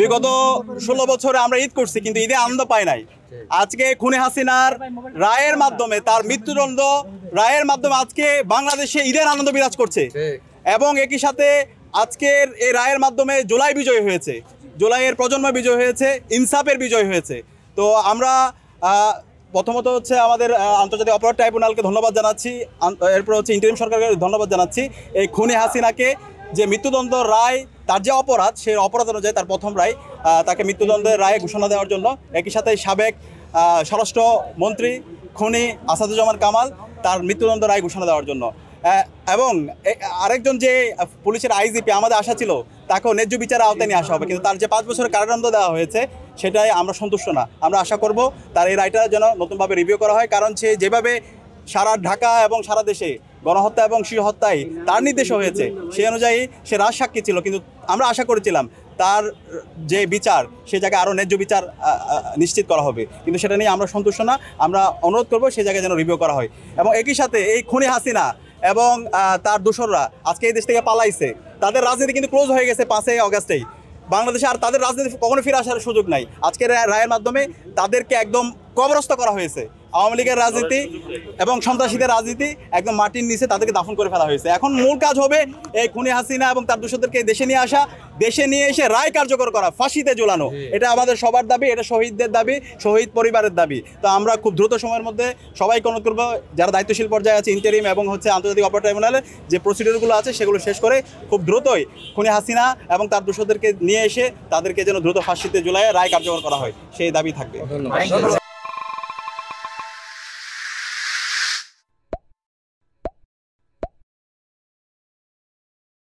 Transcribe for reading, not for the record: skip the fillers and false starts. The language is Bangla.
বিগত 16 বছরে আমরা ঈদ করছি, কিন্তু ঈদে আনন্দ পাই নাই। আজকে খুনে হাসিনার রায়ের মাধ্যমে, তার মৃত্যুদণ্ড রায়ের মাধ্যমে আজকে বাংলাদেশে ঈদের আনন্দ বিরাজ করছে। এবং একই সাথে আজকের এই রায়ের মাধ্যমে জুলাই বিজয় হয়েছে, জুলাইয়ের প্রজন্ম বিজয় হয়েছে, ইনসাফের বিজয় হয়েছে। তো আমরা প্রথমত হচ্ছে আমাদের আন্তর্জাতিক অপরাধ ট্রাইব্যুনালকে ধন্যবাদ জানাচ্ছি, এরপর হচ্ছে ইন্টারিম সরকারকে ধন্যবাদ জানাচ্ছি। এই খুনে হাসিনাকে যে মৃত্যুদণ্ড রায়, তার যে অপরাধ, সেই অপরাধ অনুযায়ী তার প্রথম রায়, তাকে মৃত্যুদণ্ডের রায়ে ঘোষণা দেওয়ার জন্য। একই সাথে সাবেক স্বরাষ্ট্র মন্ত্রী খুনি আসাদুজ্জামান কামাল, তার মৃত্যুদণ্ড রায় ঘোষণা দেওয়ার জন্য। এবং আরেকজন যে পুলিশের আইজিপি, আমাদের আশা ছিল তাকেও ন্যায্য বিচারের আওতায় নিয়ে আসা হবে, কিন্তু তার যে 5 বছরের কারাদণ্ড দেওয়া হয়েছে সেটাই আমরা সন্তুষ্ট না। আমরা আশা করব তার এই রায়টা যেন নতুনভাবে রিভিউ করা হয়, কারণ সে যেভাবে সারা ঢাকা এবং সারা দেশে গণহত্যা এবং শিশু হত্যায় তার নির্দেশ হয়েছে, সেই অনুযায়ী সে রাজসাক্ষী ছিল, কিন্তু আমরা আশা করেছিলাম তার যে বিচার, সে জায়গায় আরও ন্যায্য বিচার নিশ্চিত করা হবে, কিন্তু সেটা নিয়ে আমরা সন্তুষ্ট না। আমরা অনুরোধ করব সেই জায়গায় যেন রিভিউ করা হয়। এবং একই সাথে এই খুনি হাসিনা এবং তার দোসররা আজকে এই দেশ থেকে পালাইছে, তাদের রাজনীতি কিন্তু ক্লোজ হয়ে গেছে 5 আগস্টেই। বাংলাদেশে আর তাদের রাজনীতি কখনো ফিরে আসার সুযোগ নাই। আজকের রায়ের মাধ্যমে তাদেরকে একদম কবরস্থ করা হয়েছে। আওয়ামী লীগের রাজনীতি এবং সন্ত্রাসীদের রাজনীতি একদম মাটির নিচে তাদেরকে দাফন করে ফেলা হয়েছে। এখন মূল কাজ হবে এই খুনি হাসিনা এবং তার দোষরদেরকে দেশে নিয়ে আসা, দেশে নিয়ে এসে রায় কার্যকর করা, ফাঁসিতে ঝোলানো। এটা আমাদের সবার দাবি, এটা শহীদদের দাবি, শহীদ পরিবারের দাবি। তো আমরা খুব দ্রুত সময়ের মধ্যে সবাইকে অনুরোধ করবো, যারা দায়িত্বশীল পর্যায়ে আছে, ইন্টারিম এবং হচ্ছে আন্তর্জাতিক অপরাধ ট্রাইব্যুনালের যে প্রসিডিউরগুলো আছে সেগুলো শেষ করে খুব দ্রুতই খুনি হাসিনা এবং তার দোষরদেরকে নিয়ে এসে তাদেরকে যেন দ্রুত ফাঁসিতে ঝুলায় রায় কার্যকর করা হয়, সেই দাবি থাকবে।